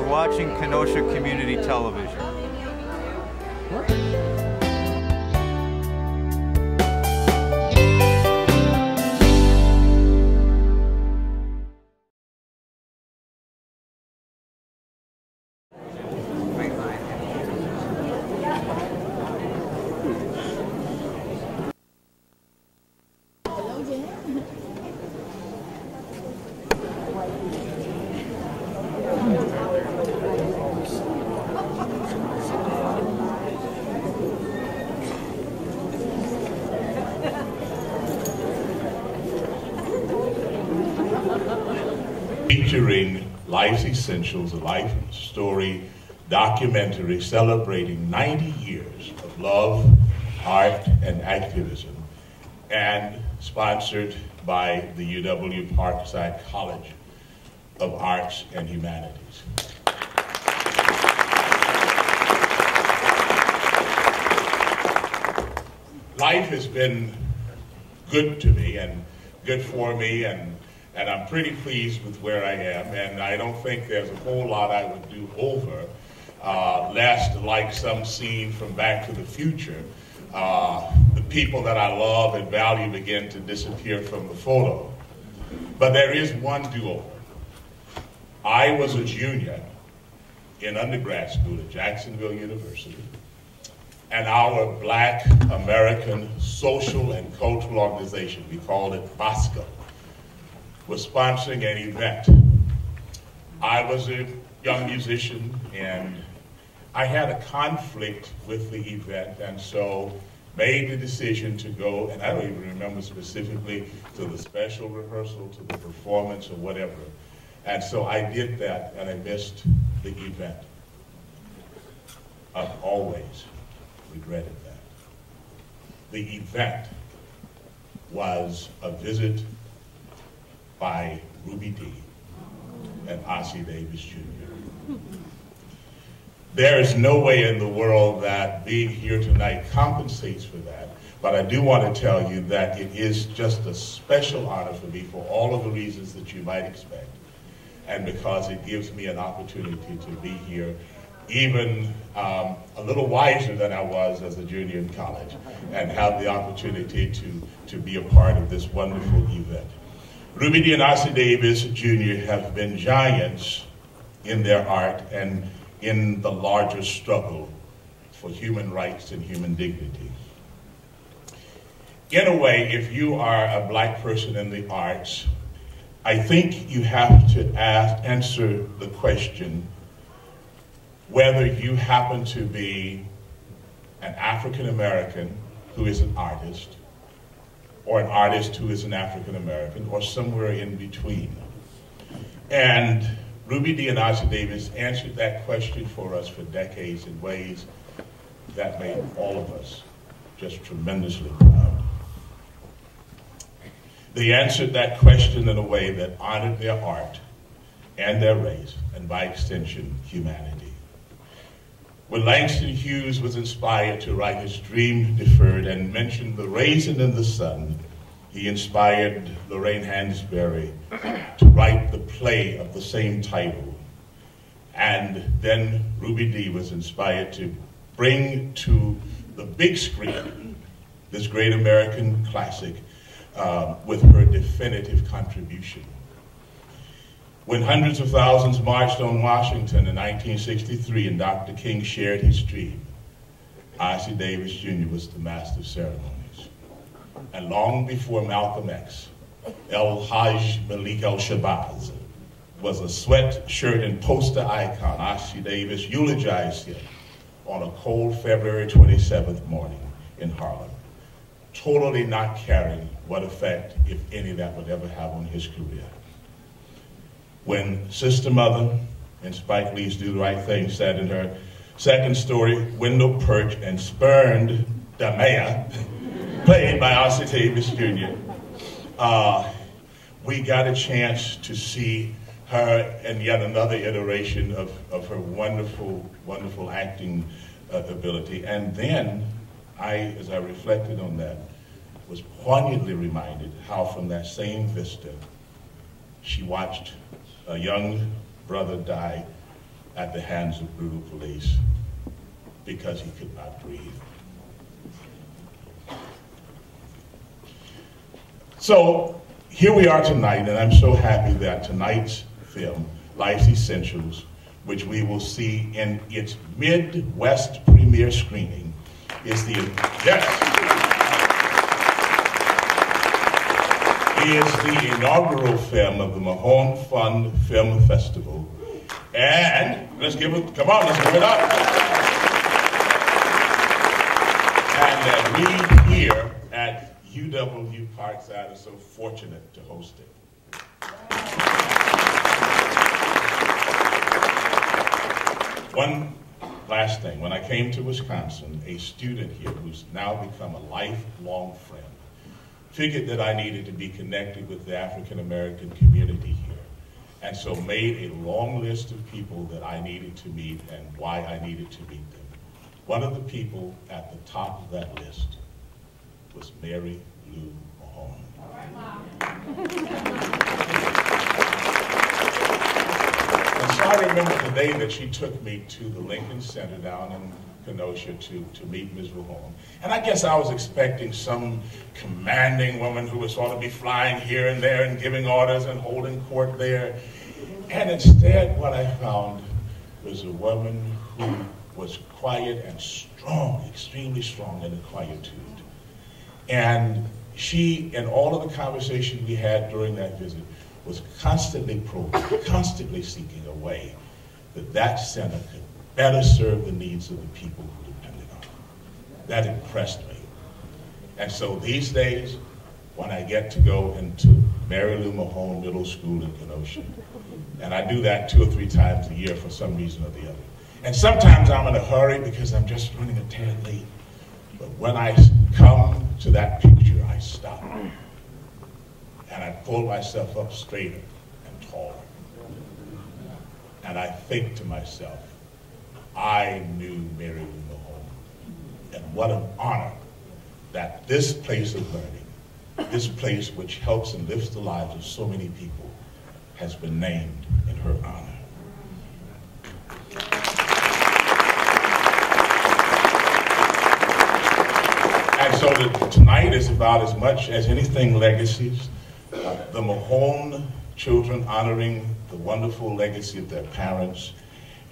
You're watching Kenosha Community Television. Featuring Life's Essentials, a life story documentary celebrating 90 years of love, art, and activism, and sponsored by the UW-Parkside College of Arts and Humanities. Life has been good to me and good for me, and I'm pretty pleased with where I am, and I don't think there's a whole lot I would do over, lest, like some scene from Back to the Future, the people that I love and value begin to disappear from the photo. But there is one do-over. I was a junior in undergrad school at Jacksonville University, and our Black American Social and Cultural Organization, we called it BASCA, was sponsoring an event. I was a young musician, and I had a conflict with the event, and so made the decision to go, and I don't even remember specifically, to the special rehearsal, to the performance, or whatever. And so I did that, and I missed the event. I've always regretted that. The event was a visit by Ruby Dee and Ossie Davis Jr. There is no way in the world that being here tonight compensates for that, but I do want to tell you that it is just a special honor for me for all of the reasons that you might expect, and because it gives me an opportunity to be here even a little wiser than I was as a junior in college, and have the opportunity to be a part of this wonderful event. Ruby Dee and Ossie Davis Jr. have been giants in their art and in the larger struggle for human rights and human dignity. In a way, if you are a Black person in the arts, I think you have to answer the question whether you happen to be an African American who is an artist, or an artist who is an African American, or somewhere in between. And Ruby Dee and Ossie Davis answered that question for us for decades in ways that made all of us just tremendously proud. They answered that question in a way that honored their art and their race, and by extension, humanity. When Langston Hughes was inspired to write his Dream Deferred and mentioned the raisin in the sun, he inspired Lorraine Hansberry to write the play of the same title. And then Ruby Dee was inspired to bring to the big screen this great American classic with her definitive contribution. When hundreds of thousands marched on Washington in 1963 and Dr. King shared his dream, Ossie Davis Jr. was the master of ceremonies. And long before Malcolm X, El Hajj Malik El-Shabazz was a sweatshirt and poster icon. Ossie Davis eulogized him on a cold February 27th morning in Harlem, totally not caring what effect, if any, that would ever have on his career. When Sister Mother and Spike Lee's Do the Right Thing sat in her second story window perch and spurned the mayor, played by Ossie Davis Jr., we got a chance to see her and yet another iteration of her wonderful, wonderful acting ability. And then as I reflected on that, was poignantly reminded how from that same vista, she watched a young brother die at the hands of brutal police because he could not breathe. So here we are tonight, and I'm so happy that tonight's film, Life's Essentials, which we will see in its Midwest premiere screening, is the inaugural film of the Mahone Fund Film Festival. And let's give it, come on, let's give it up. And we here at UW-Parkside are so fortunate to host it. One last thing, when I came to Wisconsin, a student here who's now become a lifelong friend figured that I needed to be connected with the African American community here, and so made a long list of people that I needed to meet and why I needed to meet them. One of the people at the top of that list was Mary Lou Mahone. And so I remember the day that she took me to the Lincoln Center down in Kenosha to meet Ms. Mahone. And I guess I was expecting some commanding woman who would sort of be flying here and there and giving orders and holding court there. And instead, what I found was a woman who was quiet and strong, extremely strong in her quietude. And she, in all of the conversation we had during that visit, was constantly probing, constantly seeking a way that that center could better serve the needs of the people who depended on it. That impressed me. And so these days, when I get to go into Mary Lou Mahone Middle School in Kenosha, and I do that 2 or 3 times a year for some reason or the other. And sometimes I'm in a hurry because I'm just running a tad late. But when I come to that picture, I stop. And I pull myself up straighter and taller. And I think to myself, I knew Mary Lou Mahone. And what an honor that this place of learning, this place which helps and lifts the lives of so many people, has been named in her honor. And so tonight is about as much as anything legacies. The Mahone children honoring the wonderful legacy of their parents,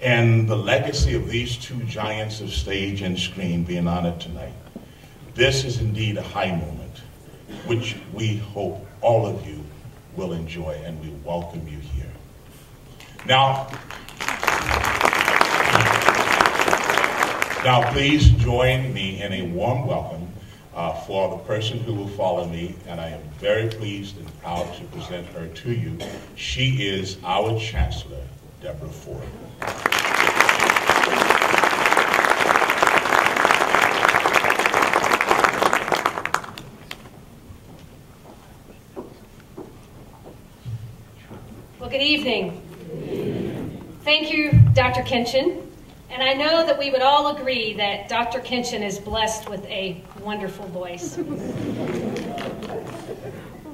and the legacy of these 2 giants of stage and screen being honored tonight. This is indeed a high moment, which we hope all of you will enjoy, and we welcome you here. Now please join me in a warm welcome for the person who will follow me, and I am very pleased and proud to present her to you. She is our Chancellor, Deborah Ford. Well, good evening. Thank you, Dr. Kinchin. And I know that we would all agree that Dr. Kinchin is blessed with a wonderful voice.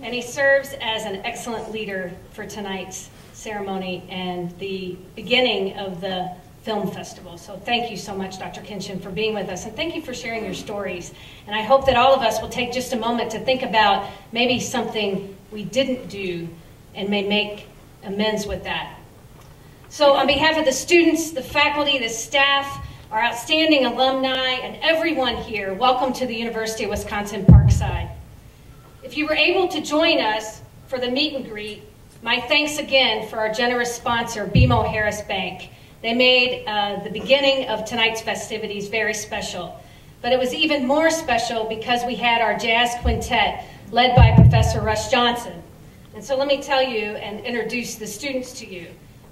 And he serves as an excellent leader for tonight's ceremony and the beginning of the film festival. So thank you so much, Dr. Kinchin, for being with us. And thank you for sharing your stories. And I hope that all of us will take just a moment to think about maybe something we didn't do and may make amends with that. So on behalf of the students, the faculty, the staff, our outstanding alumni, and everyone here, welcome to the University of Wisconsin-Parkside. If you were able to join us for the meet and greet, my thanks again for our generous sponsor, BMO Harris Bank. They made the beginning of tonight's festivities very special. But it was even more special because we had our jazz quintet led by Professor Russ Johnson. And so let me tell you and introduce the students to you.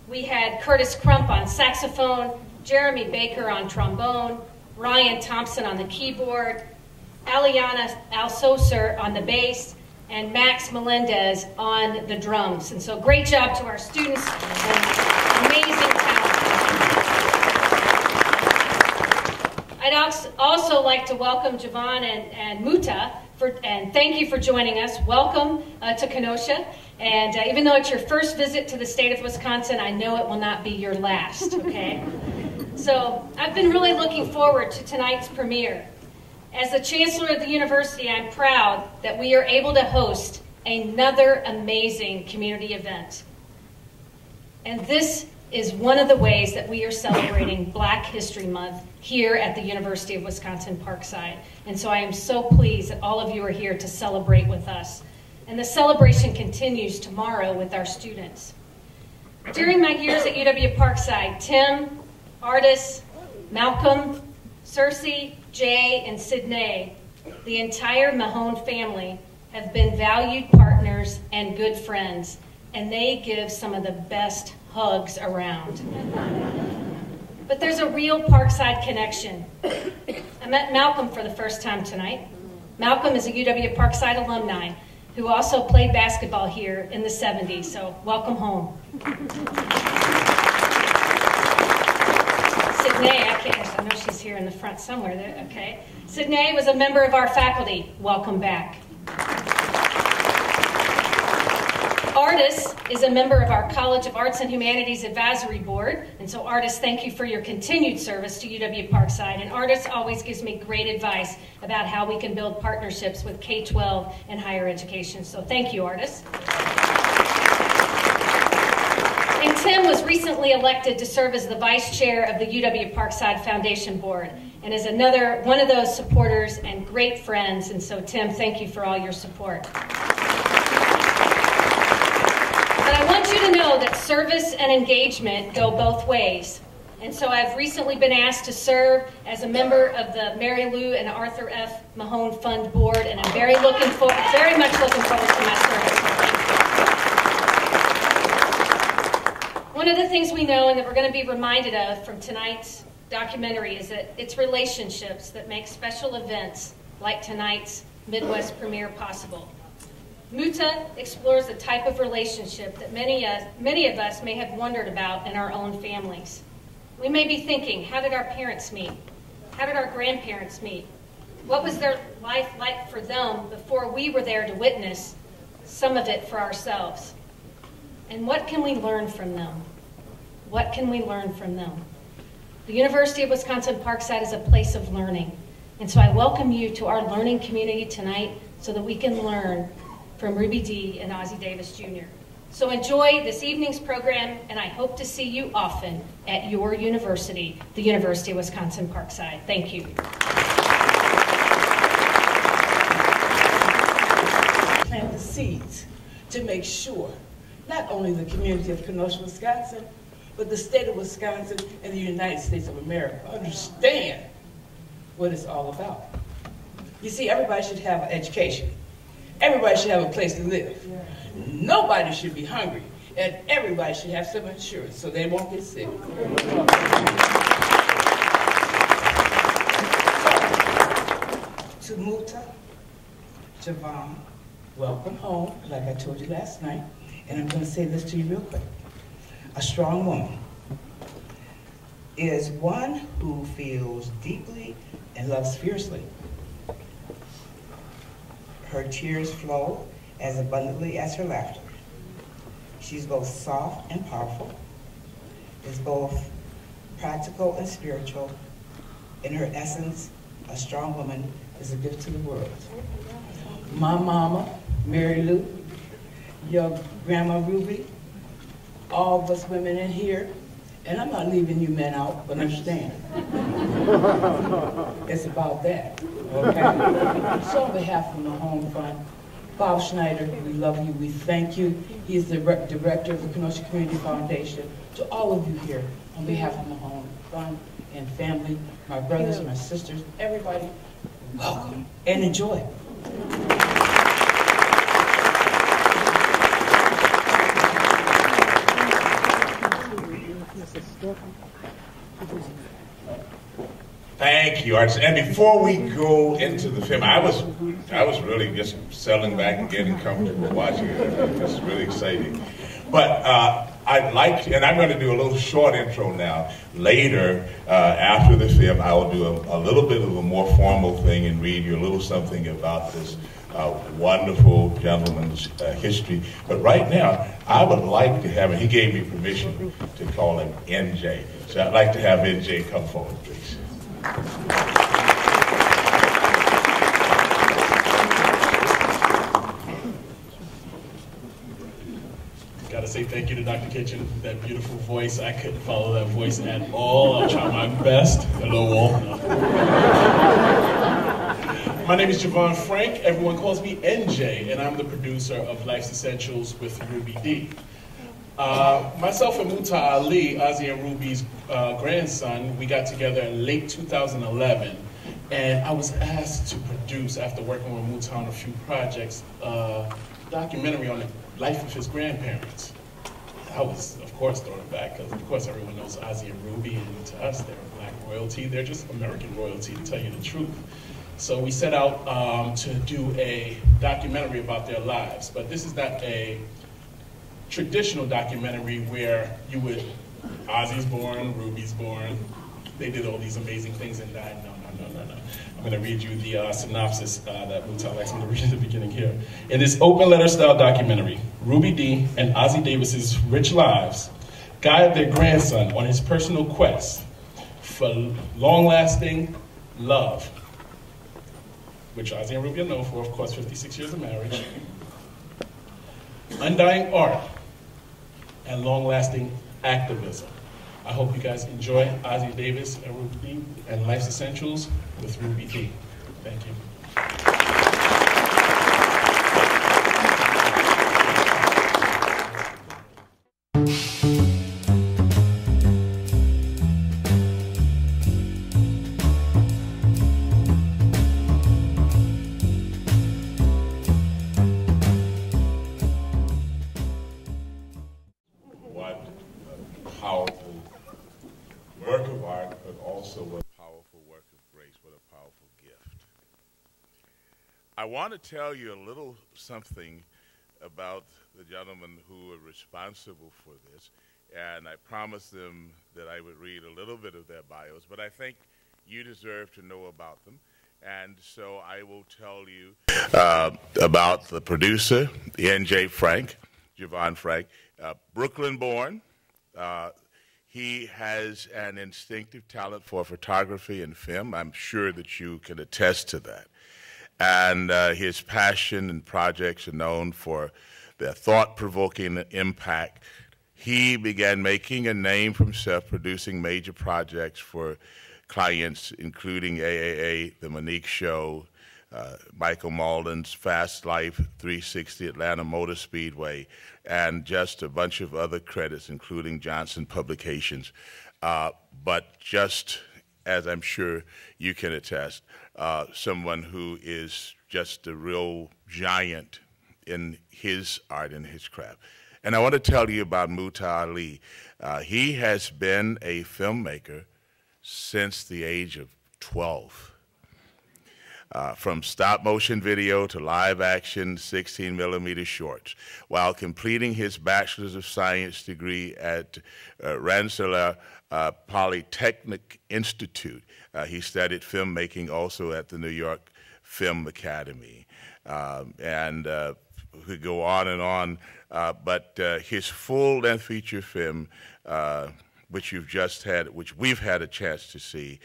We had Curtis Crump on saxophone, Jeremy Baker on trombone, Ryan Thompson on the keyboard, Aliana Alsoser on the bass, and Max Melendez on the drums. And so great job to our students, and amazing talent. I'd also like to welcome Jevon and Muta, and thank you for joining us. Welcome to Kenosha. And even though it's your first visit to the state of Wisconsin, I know it will not be your last, okay? So I've been really looking forward to tonight's premiere. As the Chancellor of the University, I'm proud that we are able to host another amazing community event. And this is one of the ways that we are celebrating Black History Month here at the University of Wisconsin-Parkside. And so I am so pleased that all of you are here to celebrate with us. And the celebration continues tomorrow with our students. During my years at UW-Parkside, Tim, Ardis, Malcolm, Cersei, Jay, and Sydney, the entire Mahone family, have been valued partners and good friends, and they give some of the best hugs around. But there's a real Parkside connection. I met Malcolm for the first time tonight. Malcolm is a UW-Parkside alumni who also played basketball here in the 70s, so welcome home. Sydney, I know she's here in the front somewhere there, okay. Sydney was a member of our faculty. Welcome back. Ardis is a member of our College of Arts and Humanities Advisory Board, and so Ardis, thank you for your continued service to UW-Parkside, and Ardis always gives me great advice about how we can build partnerships with K-12 and higher education, so thank you, Ardis. And Tim was recently elected to serve as the Vice Chair of the UW-Parkside Foundation Board, and is another one of those supporters and great friends, and so Tim, thank you for all your support. But I want you to know that service and engagement go both ways. And so I've recently been asked to serve as a member of the Mary Lou and Arthur F. Mahone Fund Board, and I'm very much looking forward to my service. One of the things we know and that we're going to be reminded of from tonight's documentary is that it's relationships that make special events like tonight's Midwest premiere possible. Muta explores the type of relationship that many of us may have wondered about in our own families. We may be thinking, how did our parents meet? How did our grandparents meet? What was their life like for them before we were there to witness some of it for ourselves? And what can we learn from them? What can we learn from them? The University of Wisconsin-Parkside is a place of learning. And so I welcome you to our learning community tonight so that we can learn from Ruby Dee and Ozzie Davis Jr. So enjoy this evening's program, and I hope to see you often at your university, the University of Wisconsin-Parkside. Thank you. Plant the seeds to make sure not only the community of Kenosha, Wisconsin, but the state of Wisconsin and the United States of America understand what it's all about. You see, everybody should have an education. Everybody should have a place to live. Nobody should be hungry, and everybody should have some insurance so they won't get sick. So, to Muta, Jevon, welcome home, like I told you last night, and I'm going to say this to you real quick. A strong woman is one who feels deeply and loves fiercely. Her tears flow as abundantly as her laughter. She's both soft and powerful, is both practical and spiritual. In her essence, a strong woman is a gift to the world. My mama, Mary Lou, your grandma Ruby, all of us women in here, and I'm not leaving you men out, but understand. It's about that, okay? So on behalf of the Mahone Fund, Bob Schneider, we love you, we thank you. He is the director of the Kenosha Community Foundation. To all of you here, on behalf of the Mahone Fund and family, my brothers, my sisters, everybody, welcome and enjoy. Thank you, Ardis. And before we go into the film, I was really just settling back and getting comfortable watching it. It's really exciting. But I'd like to, and I'm going to do a little short intro now. Later, after the film, I will do a little bit of a more formal thing and read you a little something about this wonderful gentleman's history. But right now, I would like to have, and he gave me permission to call him NJ. So I'd like to have NJ come forward, please. Gotta say thank you to Dr. Kitchen for that beautiful voice. I couldn't follow that voice at all. I'll try my best. Hello, all. My name is Jevon Frank. Everyone calls me NJ, and I'm the producer of Life's Essentials with Ruby D. Myself and Muta Ali, Ozzy and Ruby's grandson, we got together in late 2011, and I was asked to produce, after working with Muta on a few projects, a documentary on the life of his grandparents. I was, of course, thrown back, because of course everyone knows Ozzy and Ruby, and to us they're black royalty. They're just American royalty, to tell you the truth. So we set out to do a documentary about their lives, but this is not a traditional documentary where you would, Ozzy's born, Ruby's born, they did all these amazing things and died. No. I'm going to read you the synopsis that Muta likes me to read at the beginning here. In this open letter style documentary, Ruby D and Ozzy Davis's rich lives guide their grandson on his personal quest for long-lasting love, which Ozzy and Ruby are known for, of course, 56 years of marriage, undying art, and long-lasting activism. I hope you guys enjoy Ozzy Davis and Ruby D and Life's Essentials with Ruby D. Thank you. I want to tell you a little something about the gentlemen who are responsible for this, and I promised them that I would read a little bit of their bios, but I think you deserve to know about them, and so I will tell you about the producer, N.J. Frank, Jevon Frank, Brooklyn-born. He has an instinctive talent for photography and film. I'm sure that you can attest to that. And his passion and projects are known for their thought-provoking impact. He began making a name for himself, producing major projects for clients, including AAA, The Monique Show, Michael Malden's Fast Life 360, Atlanta Motor Speedway, and just a bunch of other credits, including Johnson Publications. But just as I'm sure you can attest, someone who is just a real giant in his art and his craft. And I want to tell you about Muta Ali. He has been a filmmaker since the age of 12. From stop-motion video to live-action 16mm shorts, while completing his Bachelor's of Science degree at Rensselaer Polytechnic Institute. He studied filmmaking also at the New York Film Academy. We go on and on, but his full-length feature film, which we've had a chance to see,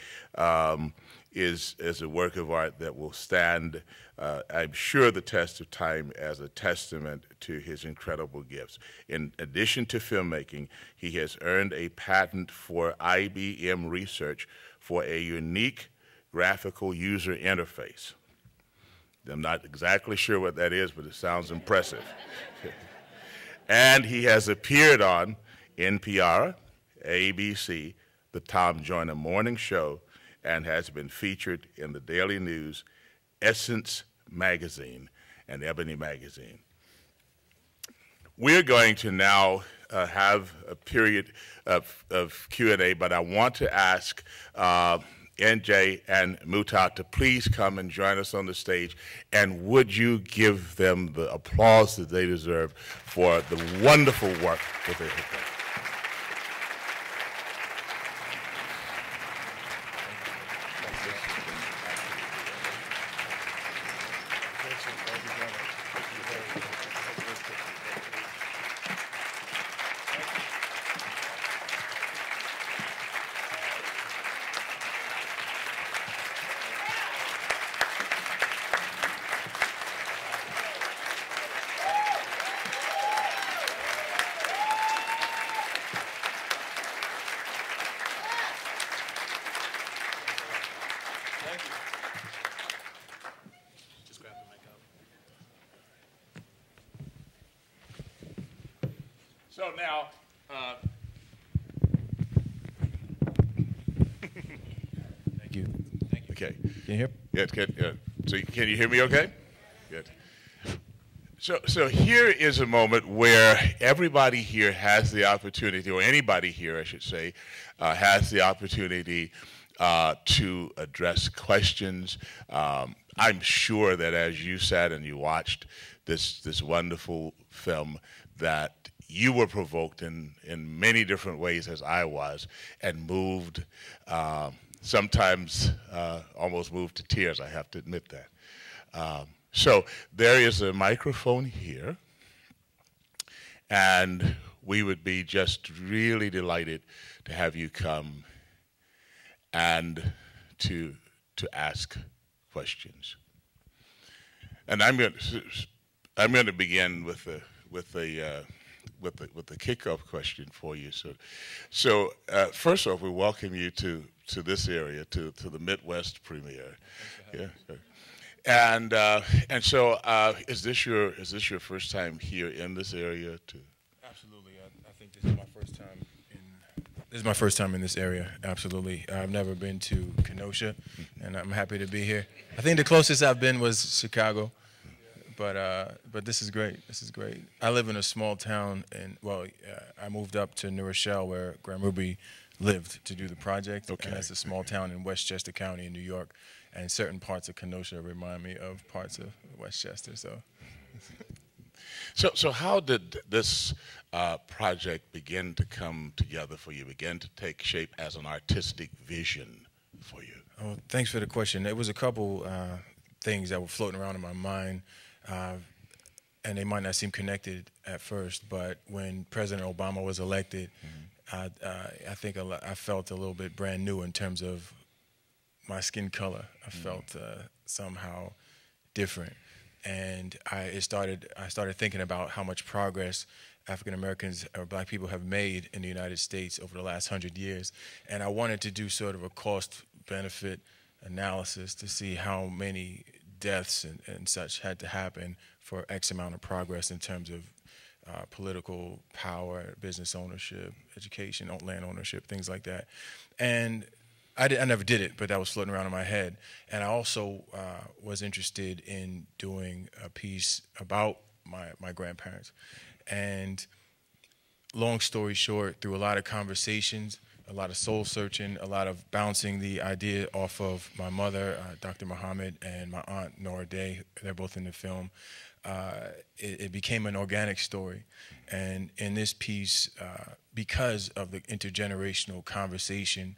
is a work of art that will stand, I'm sure, the test of time as a testament to his incredible gifts. In addition to filmmaking, he has earned a patent for IBM research for a unique graphical user interface. I'm not exactly sure what that is, but it sounds impressive. And he has appeared on NPR, ABC, The Tom Joyner Morning Show, and has been featured in the Daily News, Essence Magazine, and Ebony Magazine. We're going to now have a period of Q&A, but I want to ask NJ and Muta to please come and join us on the stage, and would you give them the applause that they deserve for the wonderful work that they have done. So now, Thank you. Thank you. okay. Can you hear? Yeah, good. So can you hear me okay? Good. So here is a moment where everybody here has the opportunity, or anybody here, I should say, has the opportunity to address questions. I'm sure that as you sat and you watched this wonderful film, that you were provoked in many different ways, as I was, and moved, sometimes almost moved to tears, I have to admit that. So there is a microphone here, and we would be just really delighted to have you come and to ask questions. And I'm going to begin with the kickoff question for you. So first off, we welcome you to this area, to the Midwest premiere. Yeah. And so, is this your first time here in this area too? Absolutely. I think this is my first time in this area. Absolutely. I've never been to Kenosha, and I'm happy to be here. I think the closest I've been was Chicago, but this is great. This is great. I live in a small town, and I moved up to New Rochelle, where Graham Ruby lived, to do the project. Okay. And that's a small town in Westchester County in New York, and certain parts of Kenosha remind me of parts of Westchester. So how did this project begin to come together for you, begin to take shape as an artistic vision for you? Oh, thanks for the question. There was a couple things that were floating around in my mind, and they might not seem connected at first, but when President Obama was elected, I think I felt a little bit brand new in terms of my skin color. I felt somehow different, and I started thinking about how much progress African Americans or black people have made in the United States over the last 100 years, and I wanted to do sort of a cost-benefit analysis to see how many deaths and such had to happen for X amount of progress in terms of political power, business ownership, education, land ownership, things like that. And I never did it, but that was floating around in my head. And I also was interested in doing a piece about my grandparents. And long story short, through a lot of conversations, a lot of soul searching, a lot of bouncing the idea off of my mother, Dr. Muhammad, and my aunt, Nora Day. They're both in the film. It became an organic story. And in this piece, because of the intergenerational conversation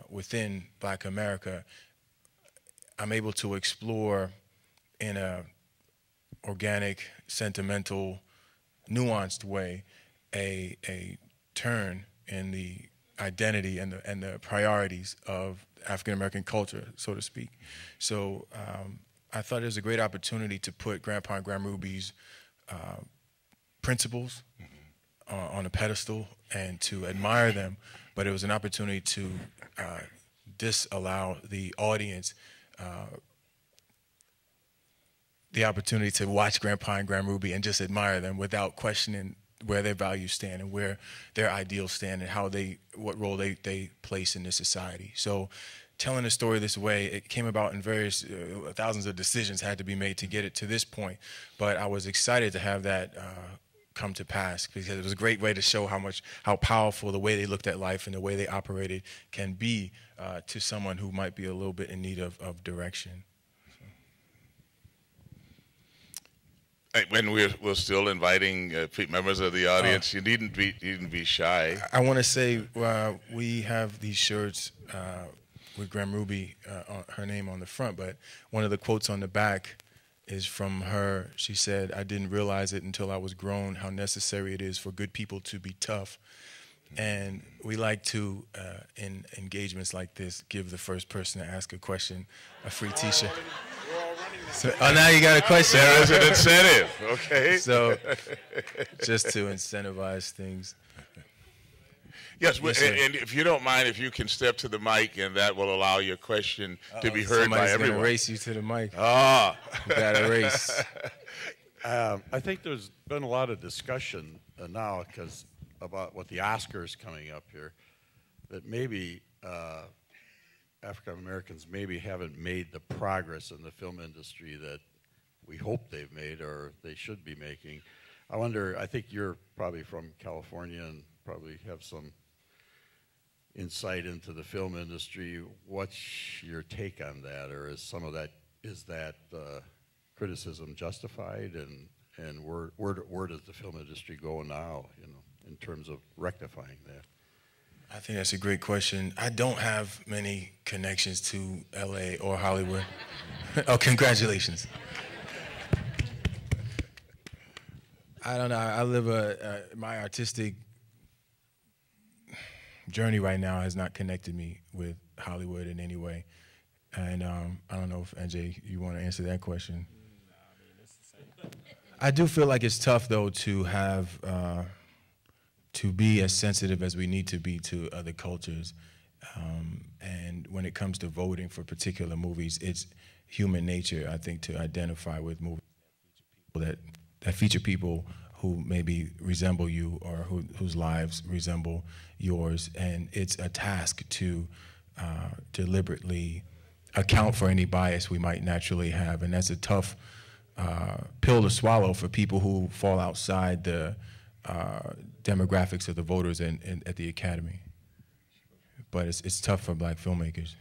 within Black America, I'm able to explore in a organic, sentimental, nuanced way a turn in the identity and the priorities of African American culture, so to speak. So I thought it was a great opportunity to put Grandpa and Grandma Ruby's principles on a pedestal and to admire them, but it was an opportunity to disallow the audience the opportunity to watch Grandpa and Grandma Ruby and just admire them without questioning where their values stand and where their ideals stand and what role they place in this society. So telling the story this way, it came about in various, thousands of decisions had to be made to get it to this point, but I was excited to have that come to pass because it was a great way to show how powerful the way they looked at life and the way they operated can be to someone who might be a little bit in need of direction. When we're still inviting members of the audience, you needn't be shy. I want to say we have these shirts with Graham Ruby, her name on the front, but one of the quotes on the back is from her. She said, "I didn't realize it until I was grown how necessary it is for good people to be tough." And we like to, in engagements like this, give the first person to ask a question a free T-shirt. So, now you got a question. There is an incentive, okay? So, just to incentivize things. Yes, and if you don't mind, if you can step to the mic, and that will allow your question to be heard by everyone. Somebody's going to race you to the mic. Ah. You got to race. I think there's been a lot of discussion now, because about what the Oscars coming up here, that maybe African Americans maybe haven't made the progress in the film industry that we hope they've made or they should be making. I wonder, I think you're probably from California and probably have some insight into the film industry. What's your take on that, or is some of that, is that criticism justified, and where does the film industry go now, you know, in terms of rectifying that? I think that's a great question. I don't have many connections to LA or Hollywood. Oh, congratulations. I don't know. I live my artistic journey right now has not connected me with Hollywood in any way. And I don't know if NJ, you want to answer that question. No, I mean, it's the same. I do feel like it's tough though to have to be as sensitive as we need to be to other cultures. And when it comes to voting for particular movies, it's human nature, I think, to identify with movies that feature people who maybe resemble you or whose lives resemble yours. And it's a task to deliberately account for any bias we might naturally have. And that's a tough pill to swallow for people who fall outside the demographics of the voters at the Academy. But it's tough for black filmmakers.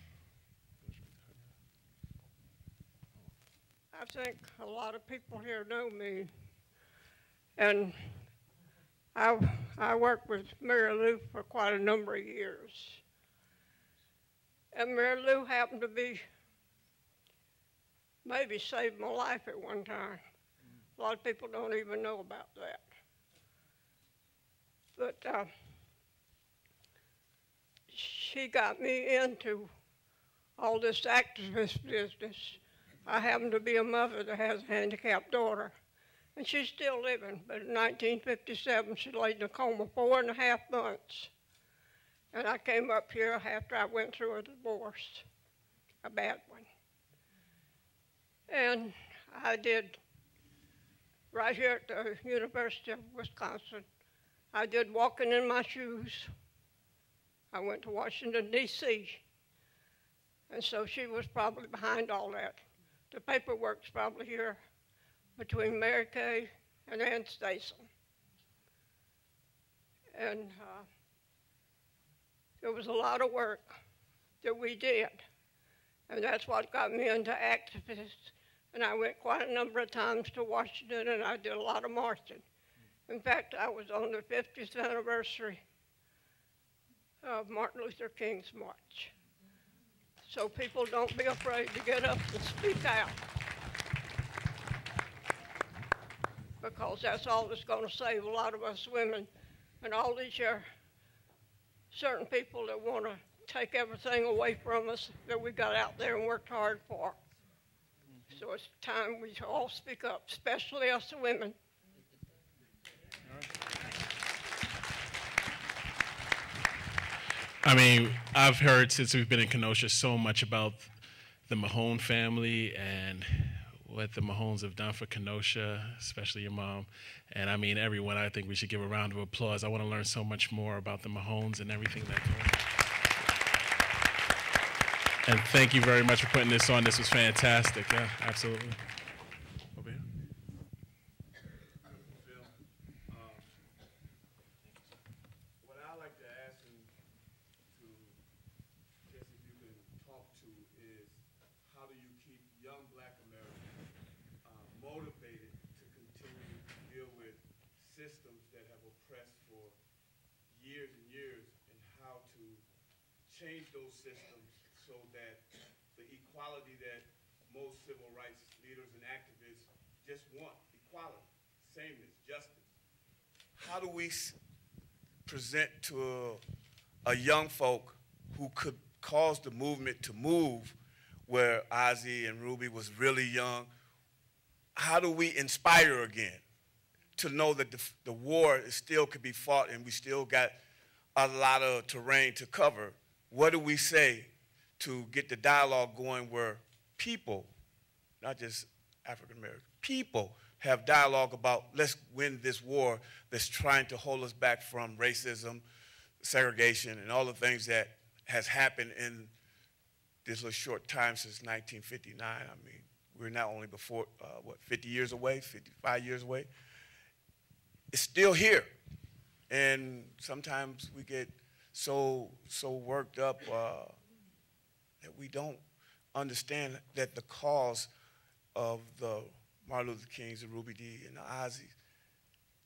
I think a lot of people here know me, and I worked with Mary Lou for quite a number of years. And Mary Lou happened to be, maybe saved my life at one time. A lot of people don't even know about that. But she got me into all this activist business. I happen to be a mother that has a handicapped daughter, and she's still living, but in 1957 she laid in a coma 4.5 months. And I came up here after I went through a divorce, a bad one. And I did, right here at the University of Wisconsin, I did Walking in My Shoes. I went to Washington, D.C., and so she was probably behind all that. The paperwork's probably here between Mary Kay and Ann Stason. And there was a lot of work that we did, and that's what got me into activists. And I went quite a number of times to Washington, and I did a lot of marching. In fact, I was on the 50th anniversary of Martin Luther King's march. So people don't be afraid to get up and speak out, because that's all that's going to save a lot of us women and all these certain people that want to take everything away from us that we got out there and worked hard for. So it's time we all speak up, especially us women. I mean, I've heard since we've been in Kenosha so much about the Mahone family and what the Mahones have done for Kenosha, especially your mom. And I mean, everyone, I think we should give a round of applause. I want to learn so much more about the Mahones and everything that goes on. And thank you very much for putting this on. This was fantastic. Yeah, absolutely. Over here. What I like to ask you to, just if you can talk to, is how do you keep young black Americans motivated to continue to deal with systems that have oppressed for years and years, and how to change those systems so that the equality that most civil rights leaders and activists just want, equality, sameness, justice. How do we present to a young folk who could cause the movement to move, where Ozzy and Ruby was really young? How do we inspire again to know that the war still could be fought and we still got a lot of terrain to cover? What do we say to get the dialogue going where people, not just African Americans, people have dialogue about let's win this war that's trying to hold us back from racism, segregation, and all the things that has happened in this little short time since 1959. I mean, we're now only before, 50 years away, 55 years away. It's still here. And sometimes we get so worked up that we don't understand that the cause of the Martin Luther Kings, the Ruby D, and the Ozzies,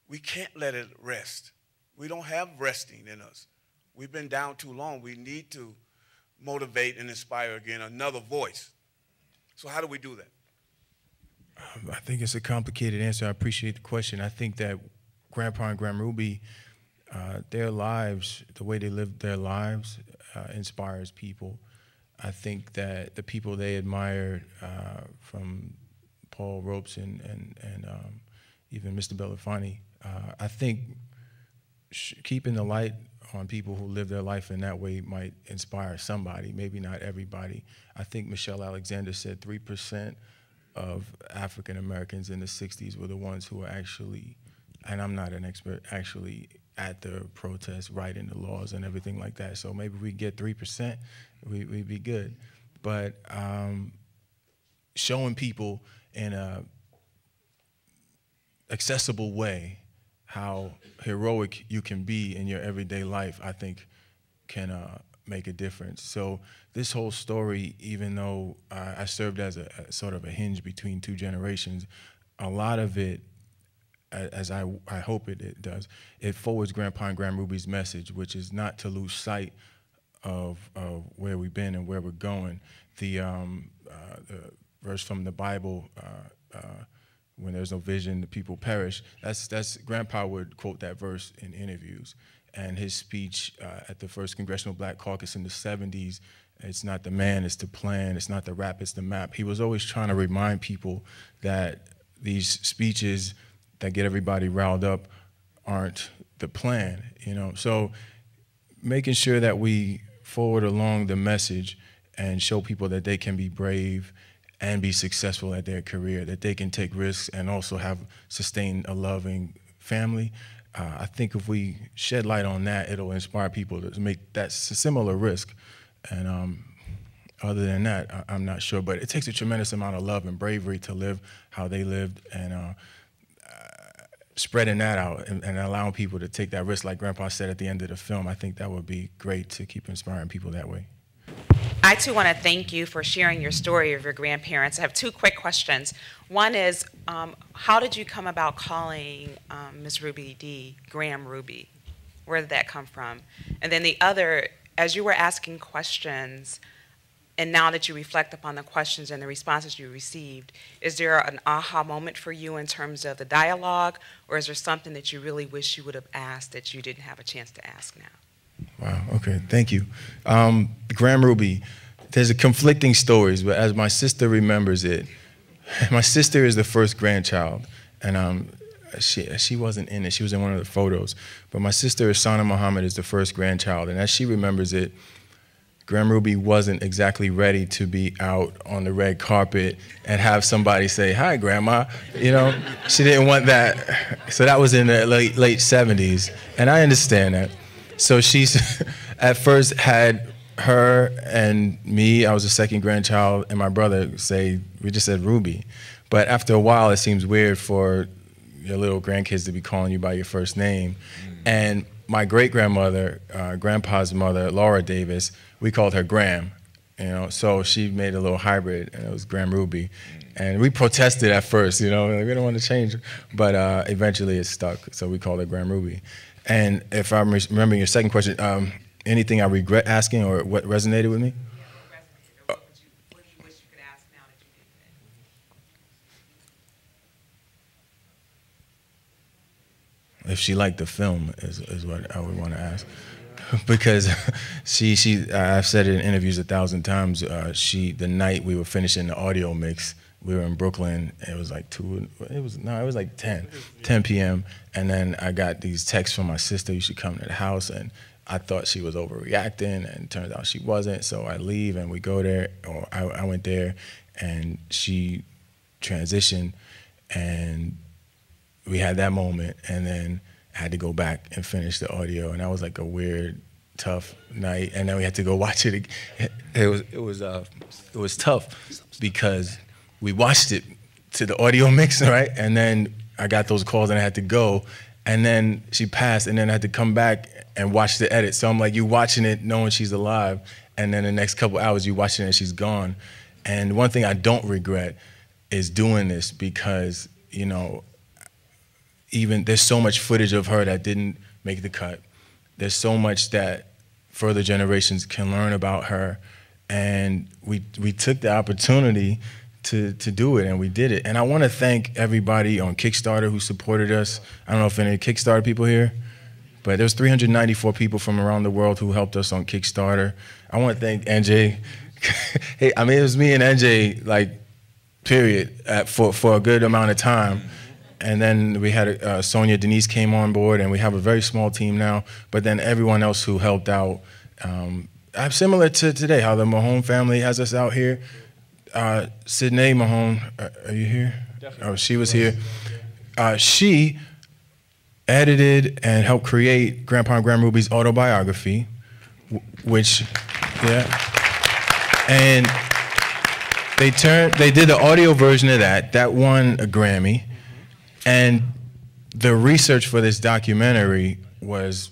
we can't let it rest. We don't have resting in us. We've been down too long. We need to motivate and inspire again another voice. So how do we do that? I think it's a complicated answer. I appreciate the question. I think that Grandpa and Grand Ruby, their lives, the way they live their lives, inspires people. I think that the people they admired, from Paul Robeson and even Mr. Belafonte, I think keeping the light on people who live their life in that way might inspire somebody, maybe not everybody. I think Michelle Alexander said 3% of African Americans in the 60s were the ones who were actually, and I'm not an expert, actually at the protests, writing the laws and everything like that. So maybe we get 3%, we'd be good. But showing people in a accessible way how heroic you can be in your everyday life, I think can make a difference. So this whole story, even though I served as a sort of a hinge between two generations, a lot of it, as I hope it does, it forwards Grandpa and Grand Ruby's message, which is not to lose sight of where we've been and where we're going. The verse from the Bible, when there's no vision, the people perish. That's Grandpa would quote that verse in interviews. And his speech at the first Congressional Black Caucus in the 70s, it's not the man, it's the plan, it's not the rap, it's the map. He was always trying to remind people that these speeches that get everybody riled up aren't the plan, you know? So making sure that we forward along the message and show people that they can be brave and be successful at their career, that they can take risks and also sustain a loving family. I think if we shed light on that, it'll inspire people to make that similar risk. And other than that, I'm not sure. But it takes a tremendous amount of love and bravery to live how they lived, and spreading that out and allowing people to take that risk, like Grandpa said at the end of the film, I think that would be great to keep inspiring people that way. I too want to thank you for sharing your story of your grandparents. I have two quick questions. One is, how did you come about calling Miss Ruby D Grand Ruby? Where did that come from? And then the other, as you were asking questions, and now that you reflect upon the questions and the responses you received, is there an aha moment for you in terms of the dialogue, or is there something that you really wish you would have asked that you didn't have a chance to ask now? Wow, okay, thank you. Grand Ruby, there's conflicting stories, but as my sister remembers it, my sister is the first grandchild, and she wasn't in it, she was in one of the photos, but my sister, Sana Muhammad, is the first grandchild, and as she remembers it, Grand Ruby wasn't exactly ready to be out on the red carpet and have somebody say, "Hi, Grandma." You know, she didn't want that. So that was in the late 70s, and I understand that. So she's at first had her and me, I was the second grandchild, and my brother we just said Ruby. But after a while, it seems weird for your little grandkids to be calling you by your first name. And my great-grandmother, Grandpa's mother, Laura Davis, we called her Gram, you know, so she made a little hybrid, and it was Grand Ruby. And we protested at first, you know, like, we don't want to change it. But eventually it stuck, so we called her Grand Ruby. And if I'm remembering your second question, anything I regret asking or what resonated with me? Yeah, what resonated, what do you wish you could ask now that you didn't? If she liked the film is what I would want to ask. Because I've said it in interviews 1,000 times, the night we were finishing the audio mix, we were in Brooklyn, and it was like 10 p.m., and then I got these texts from my sister, "You should come to the house," and I thought she was overreacting, and it turns out she wasn't, so I leave, and we go there, or I went there, and she transitioned, and we had that moment, and then I had to go back and finish the audio, and that was like a weird, tough night. And then we had to go watch it again. It was tough because we watched it to the audio mix, right? And then I got those calls and I had to go, and then she passed, and then I had to come back and watch the edit. So I'm like, you watching it knowing she's alive, and then the next couple hours you watching it and she's gone. And one thing I don't regret is doing this because, you know, even there's so much footage of her that didn't make the cut. There's so much that further generations can learn about her, and we took the opportunity to do it, and we did it. And I want to thank everybody on Kickstarter who supported us. I don't know if any Kickstarter people here, but there's 394 people from around the world who helped us on Kickstarter. I want to thank NJ. Hey, I mean, it was me and NJ, like, period, for a good amount of time. And then we had Sonia Denise came on board, and we have a very small team now. But then everyone else who helped out, similar to today, how the Mahone family has us out here. Sydney Mahone, are you here? Definitely. Oh, she was here. She edited and helped create Grandpa and Grandma Ruby's autobiography, which, yeah. And they did the audio version of that. That won a Grammy. And the research for this documentary was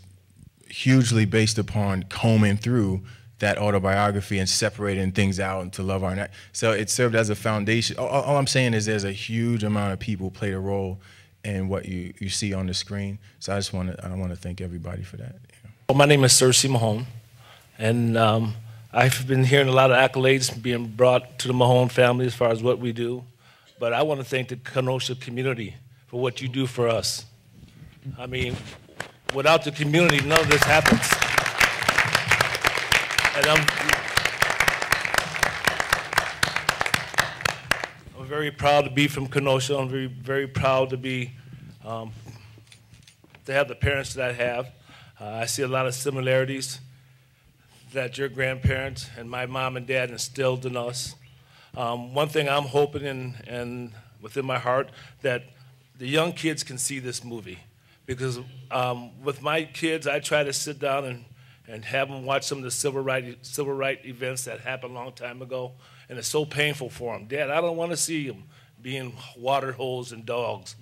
hugely based upon combing through that autobiography and separating things out into Love Our Night. So it served as a foundation. All I'm saying is there's a huge amount of people played a role in what you see on the screen. So I want to thank everybody for that. Yeah. Well, my name is Cersei Mahone, and I've been hearing a lot of accolades being brought to the Mahone family as far as what we do. But I want to thank the Kenosha community for what you do for us. I mean, without the community, none of this happens. And I'm very proud to be from Kenosha. I'm very, very proud to be, to have the parents that I have. I see a lot of similarities that your grandparents and my mom and dad instilled in us. One thing I'm hoping and within my heart that the young kids can see this movie, because with my kids, I try to sit down and have them watch some of the civil rights events that happened a long time ago, and it's so painful for them. Dad, I don't want to see them being water holes and dogs,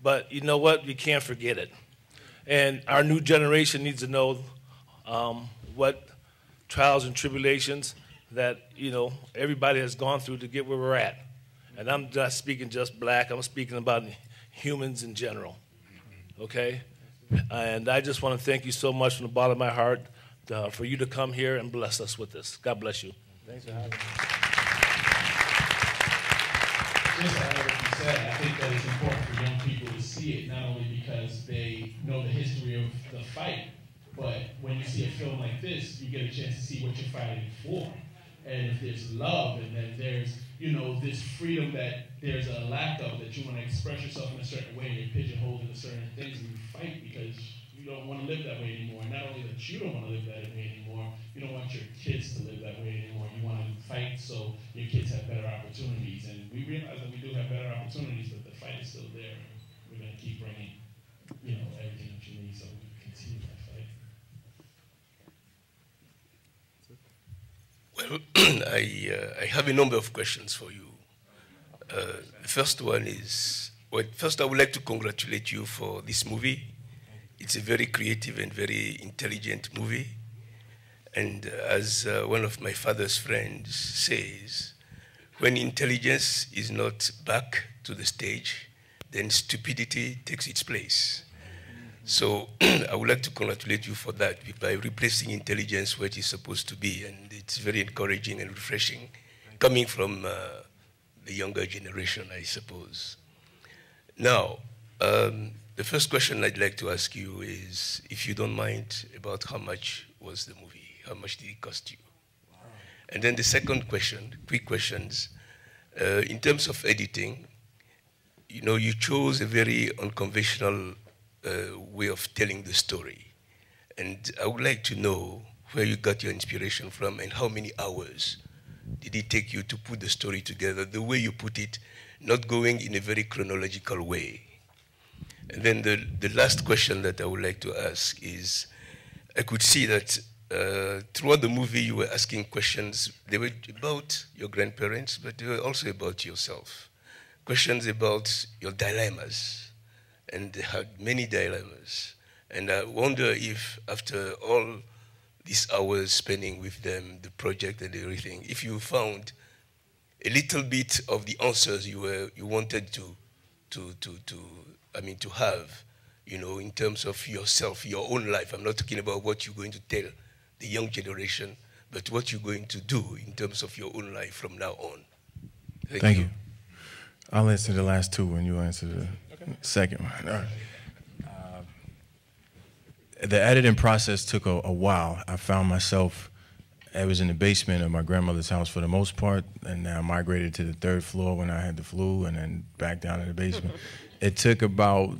but you know what? You can't forget it. And our new generation needs to know what trials and tribulations that, you know, everybody has gone through to get where we're at. And I'm not speaking just black, I'm speaking about humans in general, okay? And I just want to thank you so much from the bottom of my heart for you to come here and bless us with this. God bless you. Thanks for having me. Just like you said, I think that it's important for young people to see it, not only because they know the history of the fight, but when you see a film like this, you get a chance to see what you're fighting for. And if there's love, and then there's, you know, this freedom that there's a lack of, that you want to express yourself in a certain way, you're pigeonholed into certain things, and you fight because you don't want to live that way anymore. And not only that you don't want to live that way anymore, you don't want your kids to live that way anymore. You want to fight so your kids have better opportunities. And we realize that we do have better opportunities, but the fight is still there. We're going to keep bringing, you know, everything that you need so we can continue that fight. Well, I have a number of questions for you. The first one is, well, first I would like to congratulate you for this movie. It's a very creative and very intelligent movie. And as one of my father's friends says, when intelligence is not back to the stage, then stupidity takes its place. So I would like to congratulate you for that by replacing intelligence where it is supposed to be. And it's very encouraging and refreshing coming from the younger generation, I suppose. Now, the first question I'd like to ask you is, if you don't mind, about how much was the movie? How much did it cost you? Wow. And then the second question, quick questions. In terms of editing, you know, you chose a very unconventional way of telling the story. And I would like to know where you got your inspiration from and how many hours did it take you to put the story together, the way you put it, not going in a very chronological way. And then the last question that I would like to ask is, I could see that throughout the movie you were asking questions. They were about your grandparents, but they were also about yourself. Questions about your dilemmas, and they had many dilemmas. And I wonder if after all these hours spending with them, the project and everything, if you found a little bit of the answers you wanted to have, you know, in terms of yourself, your own life. I'm not talking about what you're going to tell the young generation, but what you're going to do in terms of your own life from now on. Thank you. I'll answer the last two and you answer the second one. All right. The editing process took a while. I found myself, I was in the basement of my grandmother's house for the most part, and now migrated to the third floor when I had the flu, and then back down to the basement. It took about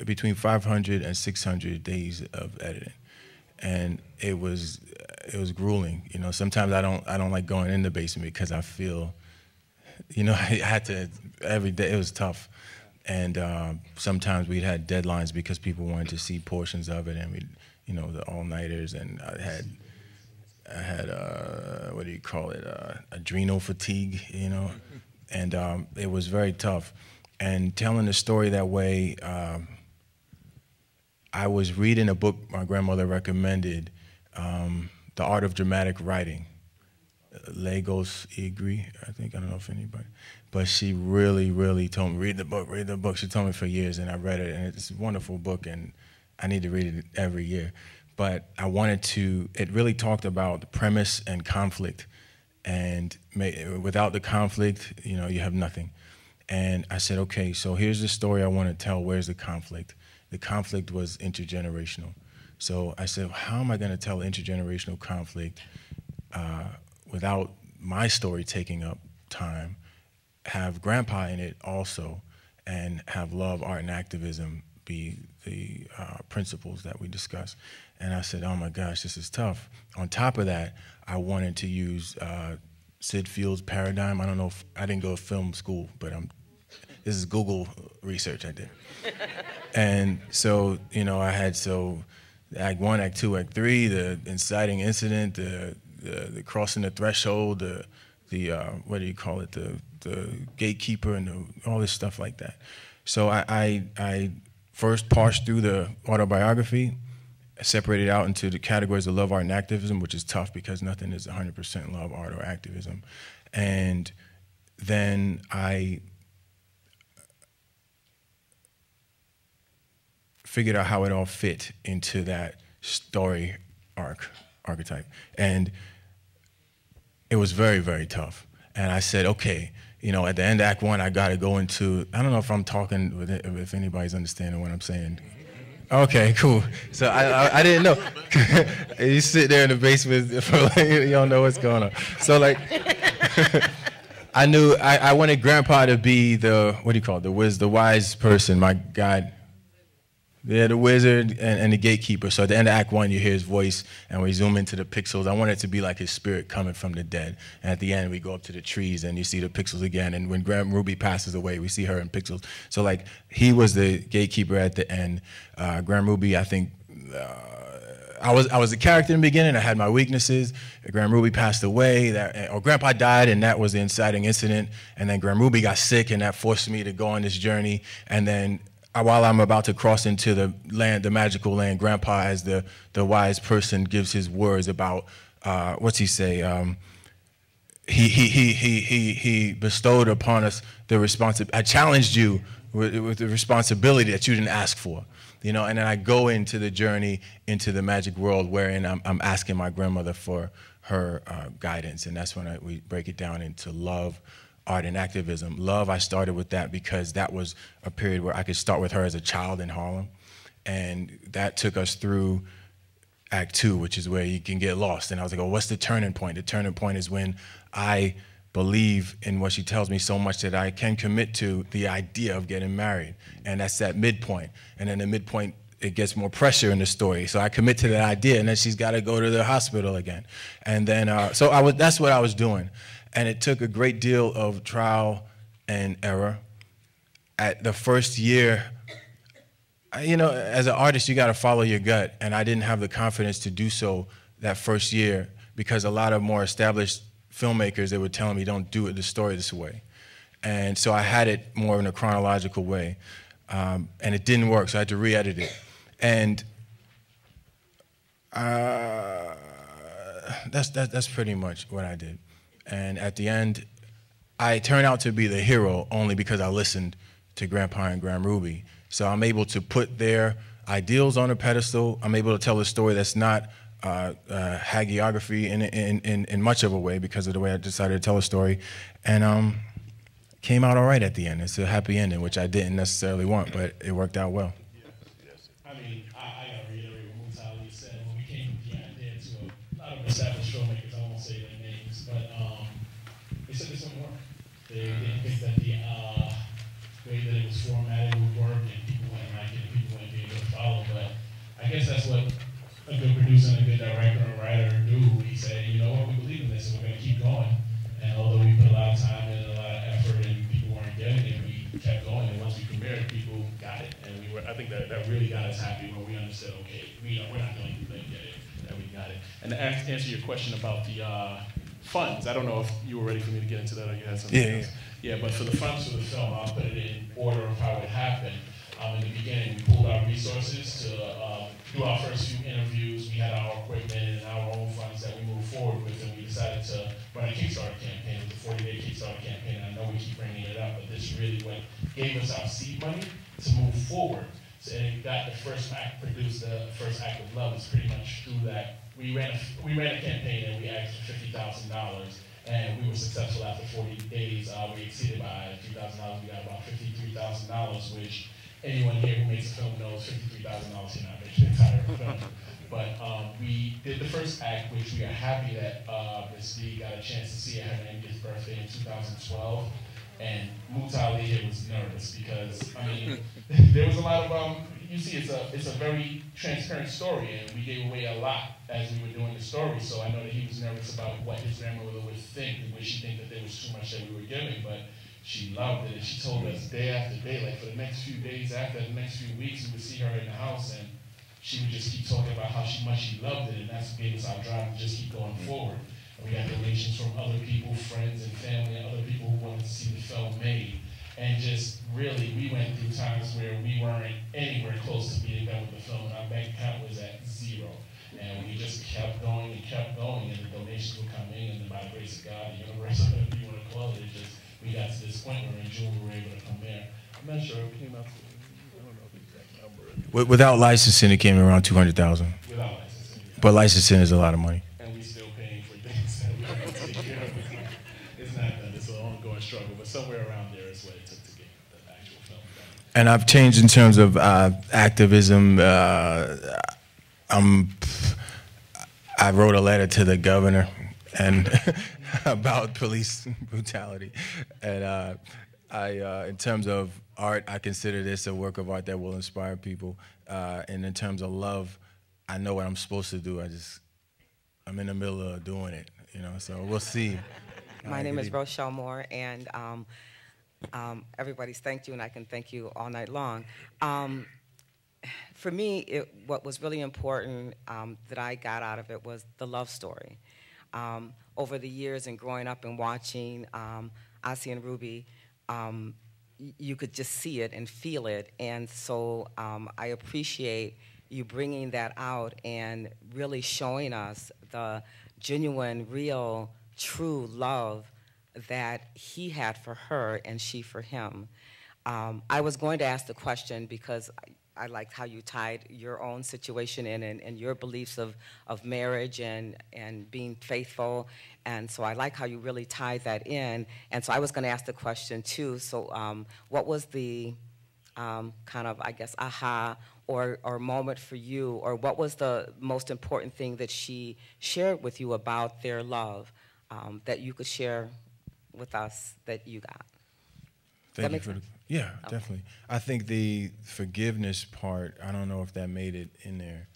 between 500 and 600 days of editing, and it was grueling. You know, sometimes I don't like going in the basement because I feel, you know, I had to every day. It was tough. And sometimes we'd had deadlines because people wanted to see portions of it, and we, you know, the all-nighters, and I had what do you call it, adrenal fatigue, you know, and it was very tough. And telling the story that way, I was reading a book my grandmother recommended, The Art of Dramatic Writing, Lagos Igri, I don't know if anybody. But she really, really told me, read the book. She told me for years, and I read it, and it's a wonderful book, and I need to read it every year. But I wanted to, it really talked about the premise and conflict, and without the conflict, you know, you have nothing. And I said, okay, so here's the story I want to tell, where's the conflict? The conflict was intergenerational. So I said, how am I going to tell intergenerational conflict without my story taking up time? Have grandpa in it also, and have love, art, and activism be the principles that we discuss. And I said, oh my gosh, this is tough. On top of that, I wanted to use Sid Field's paradigm. I don't know if, I didn't go to film school, but this is Google research I did. And so, you know, I had, Act 1, Act 2, Act 3, the inciting incident, the crossing the threshold, the what do you call it, the gatekeeper, and all this stuff like that. So I first parsed through the autobiography, separated out into the categories of love, art, and activism, which is tough because nothing is 100% love, art, or activism. And then I figured out how it all fit into that story archetype. And it was very, very tough. And I said, okay, you know, at the end of Act 1, I got to go into, I don't know if I'm talking, if anybody's understanding what I'm saying. Okay, cool. So I didn't know. You sit there in the basement, for like, you don't know what's going on. So like, I knew, I wanted Grandpa to be the, what do you call it, the wise person, my guide. Yeah, the wizard and the gatekeeper. So at the end of Act 1, you hear his voice, and we zoom into the pixels. I want it to be like his spirit coming from the dead. And at the end, we go up to the trees, and you see the pixels again. And when Grandma Ruby passes away, we see her in pixels. So like, he was the gatekeeper at the end. Grandma Ruby, I think, I was a character in the beginning. I had my weaknesses. Grandma Ruby passed away, or Grandpa died, and that was the inciting incident. And then Grandma Ruby got sick, and that forced me to go on this journey. And then while I'm about to cross into the land, the magical land, Grandpa, as the wise person, gives his words about what's he say? He bestowed upon us the responsibility. I challenged you with the responsibility that you didn't ask for, you know. And then I go into the journey into the magic world, wherein I'm asking my grandmother for her guidance, and that's when we break it down into love, art, and activism. Love, I started with that because that was a period where I could start with her as a child in Harlem. And that took us through Act 2, which is where you can get lost. And I was like, oh, what's the turning point? The turning point is when I believe in what she tells me so much that I can commit to the idea of getting married. And that's that midpoint. And then the midpoint, it gets more pressure in the story. So I commit to that idea, and then she's got to go to the hospital again. And then, that's what I was doing. And it took a great deal of trial and error. at the first year, you know, as an artist, you got to follow your gut, and I didn't have the confidence to do so that first year because a lot of more established filmmakers, they were telling me, don't do it the story this way. And so I had it more in a chronological way, and it didn't work, so I had to re-edit it. And that's pretty much what I did. And at the end, I turned out to be the hero only because I listened to Grandpa and Grand Ruby. So I'm able to put their ideals on a pedestal. I'm able to tell a story that's not hagiography in much of a way because of the way I decided to tell a story. And came out all right at the end. It's a happy ending, which I didn't necessarily want, but it worked out well. I mean, I got to reiterate what Muta Ali said. When we came with the idea to a lot of established filmmakers, I won't say their names, but they said this wouldn't work. They didn't think that the way that it was formatted would work, and people wouldn't like it, and people wouldn't be able to follow. But I guess that's what a good producer and a good director and writer do. We say, you know what, we believe in this, and we're going to keep going. And although we put a lot of time in, a lot of effort, and people weren't getting it, we kept going. And once we premiered, people got it. And I think that really got us happy when we understood, okay, we're not going to get it, that we got it. And to answer your question about the funds, I don't know if you were ready for me to get into that or you had something else. Yeah, but for the funds for the film, I'll put it in order of how it happened. In the beginning, we pulled our resources to do our first few interviews. We had our equipment and our own funds that we moved forward with, and we decided to run a Kickstarter campaign. It was a 40-day Kickstarter campaign. I know we keep bringing it up, but this really what gave us our seed money to move forward. So, and it got the first act produced. The first act of love was pretty much through that. We ran a campaign and we asked for $50,000, and we were successful after 40 days. We exceeded by $3,000. We got about $53,000, which anyone here who makes a film knows $53,000 cannot make an entire film. But we did the first act, which we are happy that Ms. D got a chance to see at her 90th birthday in 2012. And Muta Ali here was nervous because, I mean, there was a lot of, you see, it's a very transparent story, and we gave away a lot as we were doing the story. So I know that he was nervous about what his grandmother would think, and would she think that there was too much that we were giving, but she loved it, and she told us day after day, like for the next few days after, the next few weeks, we would see her in the house, and she would just keep talking about how much she loved it, and that's what gave us our drive to just keep going forward. And we got donations from other people, friends and family, and other people who wanted to see the film made. And just really, we went through times where we weren't anywhere close to being done with the film, and our bank account was at zero. And we just kept going, and the donations would come in, and by the grace of God, the universe, whatever you want to call it, we got to this point where in June we were able to come there. I'm not sure it came out to, I don't know the exact number. Without licensing, it came around 200,000. Without licensing. Yeah. But licensing is a lot of money. And we still paying for things that we don't take care of. It's not done. It's an ongoing struggle, but somewhere around there is what it took to get the actual film done. And I've changed in terms of activism. I wrote a letter to the governor and about police brutality. And in terms of art, I consider this a work of art that will inspire people. And in terms of love, I know what I'm supposed to do. I'm in the middle of doing it, you know, so we'll see. My name is Rochelle Moore, and everybody's thanked you, and I can thank you all night long. For me, what was really important that I got out of it was the love story. Over the years and growing up and watching Ossie and Ruby, you could just see it and feel it. And so I appreciate you bringing that out and really showing us the genuine, real, true love that he had for her and she for him. I was going to ask the question because I liked how you tied your own situation in and your beliefs of marriage and being faithful. And so I like how you really tied that in. And so I was going to ask the question too. So what was the kind of, I guess, aha or moment for you, or what was the most important thing that she shared with you about their love that you could share with us that you got? Thank you for the, yeah, okay. Definitely. I think the forgiveness part, I don't know if that made it in there.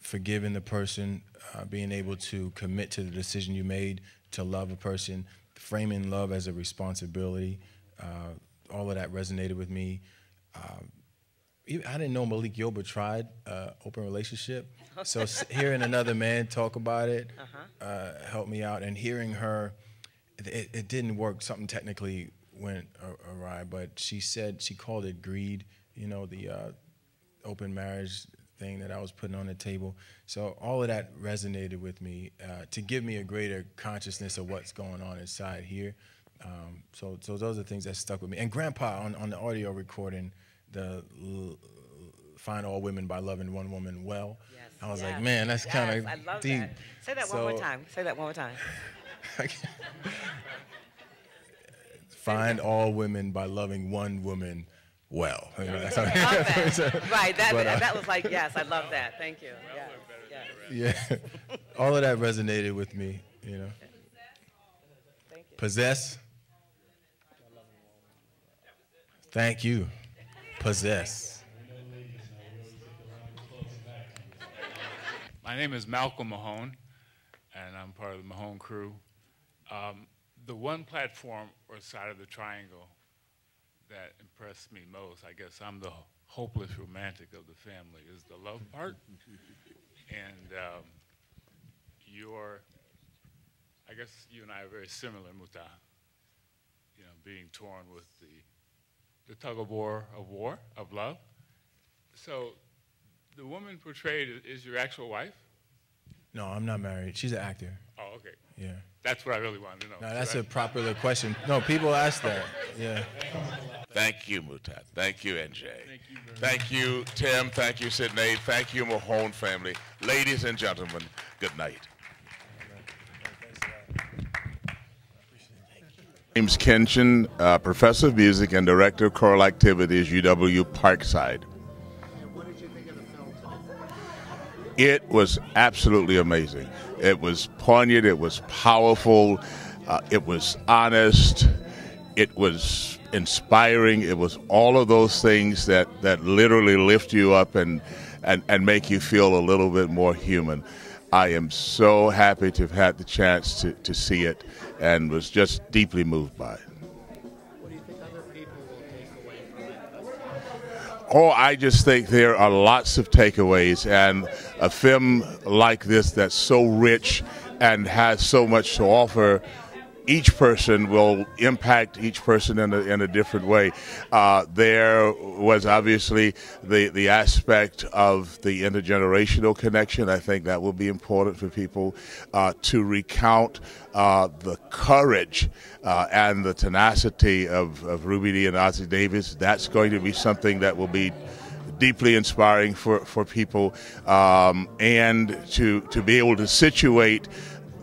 Forgiving the person, being able to commit to the decision you made to love a person, framing love as a responsibility, all of that resonated with me. I didn't know Malik Yoba tried open relationship, so hearing another man talk about it helped me out. And hearing her, it didn't work. Something technically went awry, but she said she called it greed. You know, the open marriage thing that I was putting on the table. So all of that resonated with me to give me a greater consciousness of what's going on inside here. So those are things that stuck with me. And Grandpa on the audio recording, the find all women by loving one woman well. Yes, I was like, man, that's kind of I love deep. That. Say that one more time. Say that one more time. Find all women by loving one woman well. I love that. Right, that was like, yes, I love that. Thank you. Yeah, all of that resonated with me, you know. Thank you. Possess. Thank you. Possess. My name is Malcolm Mahone, and I'm part of the Mahone crew. The one platform or side of the triangle that impressed me most, I guess I'm the hopeless romantic of the family, is the love part. And I guess you and I are very similar, Muta, you know, being torn with the tug of war of love. So the woman portrayed is your actual wife? No, I'm not married. She's an actor. Oh, okay. Yeah. That's what I really wanted to know. No, that's a popular question. No, people ask that. Yeah. Thank you, Muta. Thank you, NJ. Thank you, Tim. Thank you, Sydney. Thank you, Mahone family. Ladies and gentlemen, good night. James Kenshin, Professor of Music and Director of Choral Activities, UW-Parkside. What did you think of the film today? It was absolutely amazing. It was poignant, it was powerful, it was honest, it was inspiring, it was all of those things that literally lift you up and make you feel a little bit more human. I am so happy to have had the chance to see it and was just deeply moved by it. What do you think other people will take away from it? Oh, I just think there are lots of takeaways, and a film like this that's so rich and has so much to offer, each person will impact each person in a different way. There was obviously the aspect of the intergenerational connection. I think that will be important for people to recount the courage and the tenacity of Ruby Dee and Ossie Davis. That's going to be something that will be deeply inspiring for people, and to be able to situate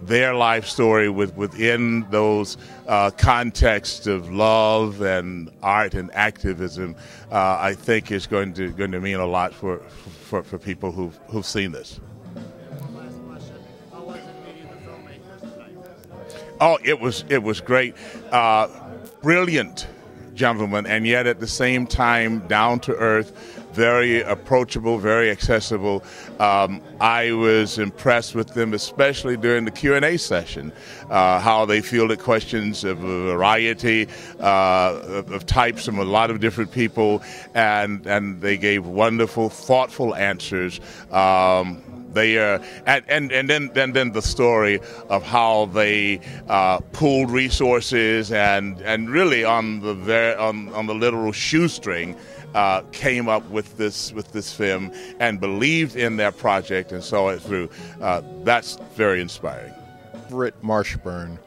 their life story within those contexts of love and art and activism, I think is going to mean a lot for people who've seen this. One last question: how was it meeting the filmmakers tonight? Oh, it was great, brilliant gentlemen, and yet at the same time down to earth. Very approachable, very accessible. I was impressed with them, especially during the Q&A session, how they fielded questions of a variety of types from a lot of different people, and they gave wonderful, thoughtful answers. They and then the story of how they pooled resources and really on the literal shoestring. Came up with this film and believed in their project and saw it through. That's very inspiring. Everett Marshburn. And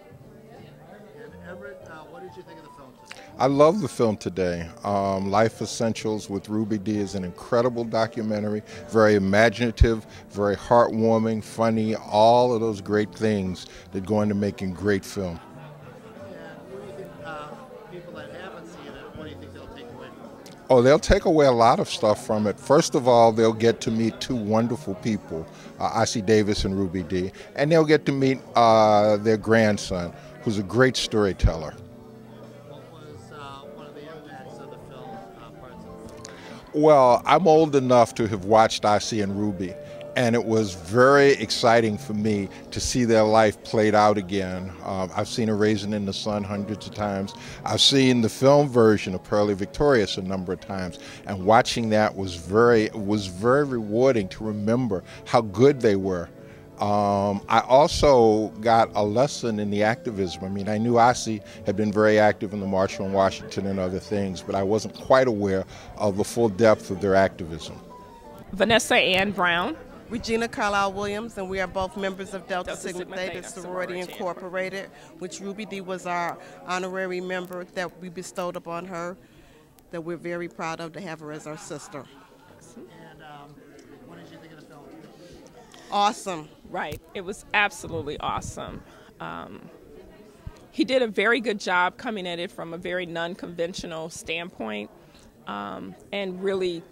Everett, what did you think of the film today? I love the film today. Life Essentials with Ruby Dee is an incredible documentary, very imaginative, very heartwarming, funny, all of those great things that go into making great film. And what do you think, people that haven't seen it, what do you think they'll take away from it? Oh, they'll take away a lot of stuff from it. First of all, they'll get to meet two wonderful people, Ossie Davis and Ruby Dee, and they'll get to meet their grandson, who's a great storyteller. What was one of the impacts of the film, parts of the film? Well, I'm old enough to have watched Ossie and Ruby, And it was very exciting for me to see their life played out again. I've seen A Raisin in the Sun hundreds of times. I've seen the film version of Pearly Victorious a number of times. And watching that was very rewarding to remember how good they were. I also got a lesson in the activism. I mean, I knew Ossie had been very active in the March on Washington and other things, but I wasn't quite aware of the full depth of their activism. Vanessa Ann Brown. Regina Carlisle Williams, and we are both members of Delta Sigma Theta Sorority Incorporated, which Ruby Dee was our honorary member that we bestowed upon her, that we're very proud of to have her as our sister. And what did you think of the film? Awesome. Right. It was absolutely awesome. He did a very good job coming at it from a very non-conventional standpoint, and really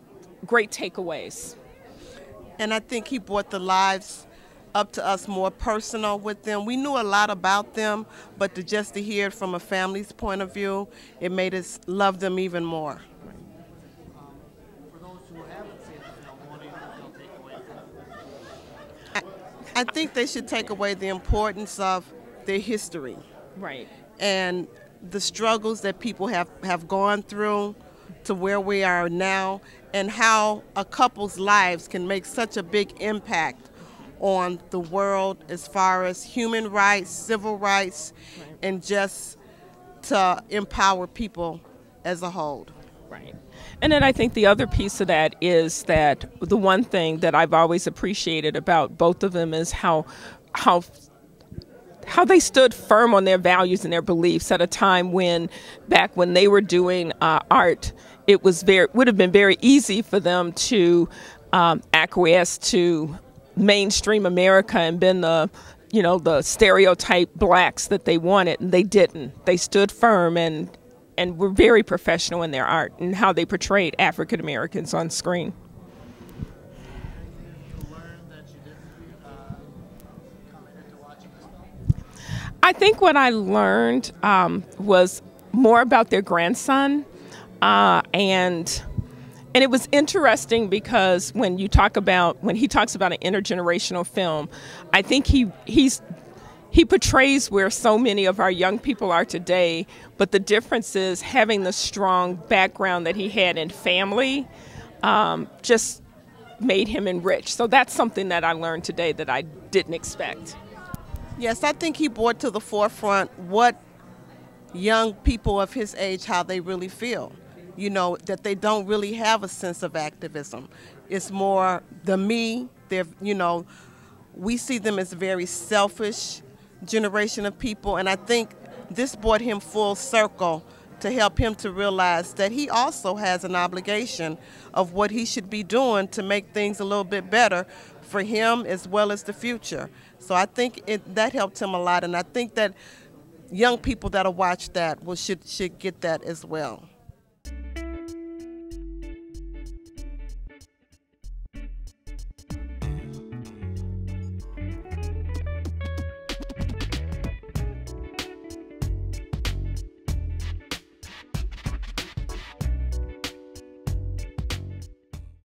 great takeaways. And I think he brought the lives up to us more personal with them. We knew a lot about them, but just to hear it from a family's point of view, it made us love them even more. For those who haven't seen the film, what do you think they'll take away from it? I think they should take away the importance of their history. Right. And the struggles that people have gone through to where we are now, and how a couple's lives can make such a big impact on the world as far as human rights, civil rights, and just to empower people as a whole. Right. And then I think the other piece of that is that the one thing that I've always appreciated about both of them is how they stood firm on their values and their beliefs at a time when, back when they were doing art, it would have been very easy for them to acquiesce to mainstream America and been the stereotype blacks that they wanted, and they didn't. They stood firm and were very professional in their art and how they portrayed African Americans on screen. I think what I learned was more about their grandson, and it was interesting because when he talks about an intergenerational film, I think he portrays where so many of our young people are today, but the difference is having the strong background that he had in family just made him enriched. So that's something that I learned today that I didn't expect. Yes, I think he brought to the forefront what young people of his age, how they really feel. You know, that they don't really have a sense of activism. It's more the me. We see them as a very selfish generation of people, and I think this brought him full circle to help him to realize that he also has an obligation of what he should be doing to make things a little bit better for him as well as the future. So I think that helped him a lot, and I think that young people that'll watch that should get that as well.